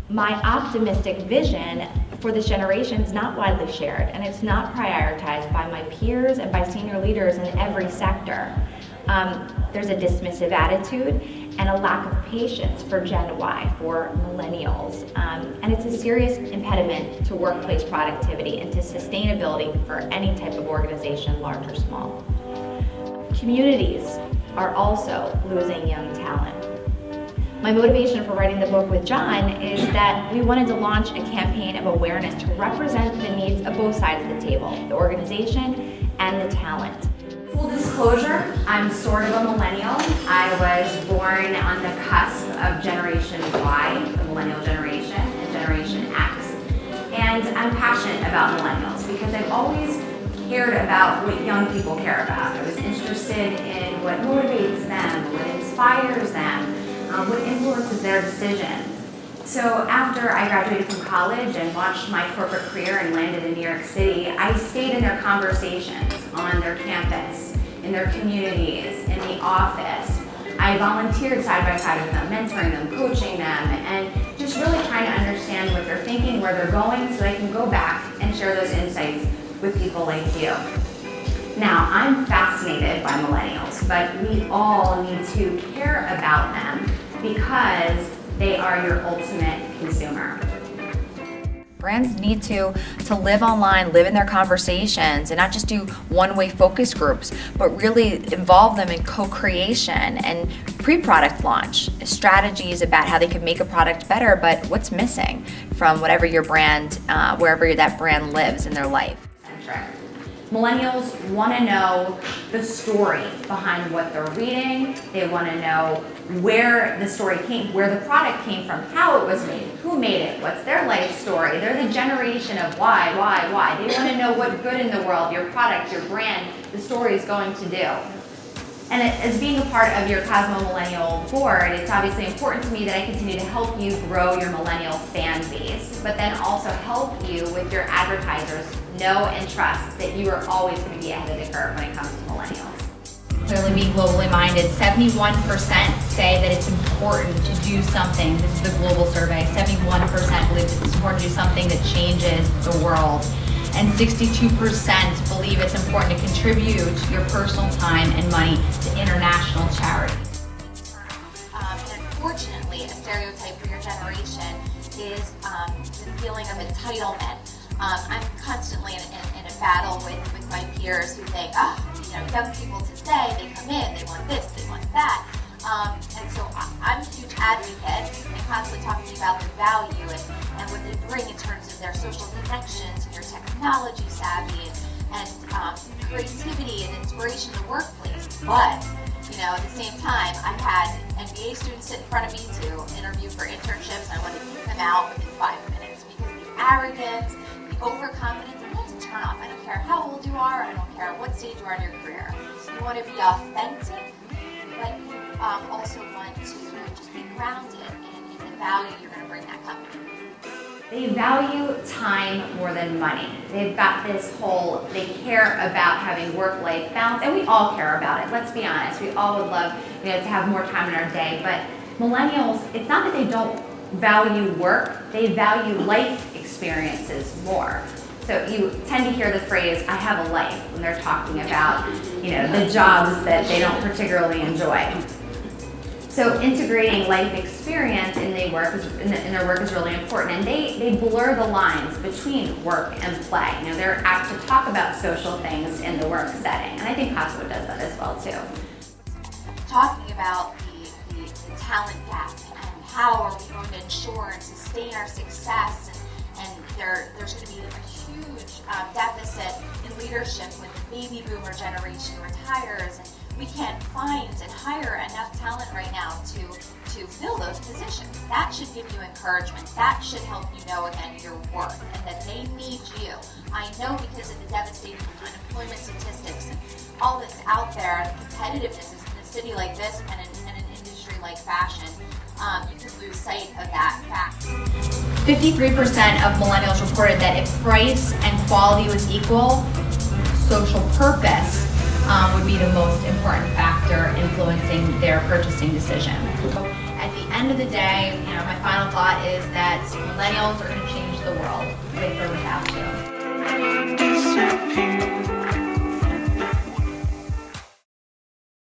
my optimistic vision for this generation is not widely shared, and it's not prioritized by my peers and by senior leaders in every sector. There's a dismissive attitude and a lack of patience for Gen Y, for millennials, and it's a serious impediment to workplace productivity and to sustainability for any type of organization, large or small. Communities are also losing young talent. My motivation for writing the book with John is that we wanted to launch a campaign of awareness to represent the needs of both sides of the table, the organization and the talent. Full disclosure, I'm sort of a millennial. I was born on the cusp of Generation Y, the millennial generation, and Generation X. And I'm passionate about millennials because I've always cared about what young people care about. I was interested in what motivates them, what inspires them, what influences their decisions. So after I graduated from college and launched my corporate career and landed in New York City, I stayed in their conversations on their campus, in their communities, in the office. I volunteered side by side with them, mentoring them, coaching them, and just really trying to understand what they're thinking, where they're going, so I can go back and share those insights with people like you. Now, I'm fascinated by millennials, but we all need to care about them because they are your ultimate consumer. Brands need to live online, live in their conversations, and not just do one-way focus groups, but really involve them in co-creation and pre-product launch, strategies about how they could make a product better, but what's missing from whatever your brand, wherever that brand lives in their life. Millennials want to know the story behind what they're reading. They want to know where the story came, where the product came from, how it was made, who made it, what's their life story. They're the generation of why. They want to know what good in the world, your product, your brand, the story is going to do. And as being a part of your Cosmo Millennial board, it's obviously important to me that I continue to help you grow your millennial fan base, but then also help you with your advertisers know and trust that you are always going to be ahead of the curve when it comes to millennials. Clearly being globally minded, 71% say that it's important to do something. This is the global survey. 71% believe that it's important to do something that changes the world. And 62% believe it's important to contribute your personal time and money to international charities. And unfortunately, a stereotype for your generation is the feeling of entitlement. I'm constantly in a battle with my peers who think, young people today, they come in, they want this, they want that. And so I'm a huge advocate and constantly talking about their value and what they bring in terms of their social connections and your technology savvy and creativity and inspiration in the workplace. But, at the same time, I've had MBA students sit in front of me to interview for internships, and I want to kick them out within 5 minutes because the arrogance, the overconfidence, that's a turn off. I don't care how old you are, I don't care what stage you are in your career. You want to be authentic, but you also want to just be grounded in the value you're going to bring that company. They value time more than money. They've got this whole, they care about having work-life balance, and we all care about it. Let's be honest, we all would love to have more time in our day, but millennials, it's not that they don't value work, they value life experiences more. So you tend to hear the phrase, I have a life, when they're talking about, the jobs that they don't particularly enjoy. So integrating life experience in their work is really important, and they blur the lines between work and play. They're apt to talk about social things in the work setting, and I think Cosmo does that as well too. Talking about the talent gap and how are we going to ensure and sustain our success, and there's going to be a huge deficit in leadership when the baby boomer generation retires, and we can't find and hire enough talent right now to fill those positions. That should give you encouragement. That should help you know, again, your worth and that they need you. I know because of the devastating unemployment statistics and all that's out there, the competitiveness is in a city like this and in an industry like fashion, you can lose sight of that fact. 53% of millennials reported that if price and quality was equal, social purpose would be the most important factor influencing their purchasing decision. At the end of the day, my final thought is that millennials are going to change the world with or without you.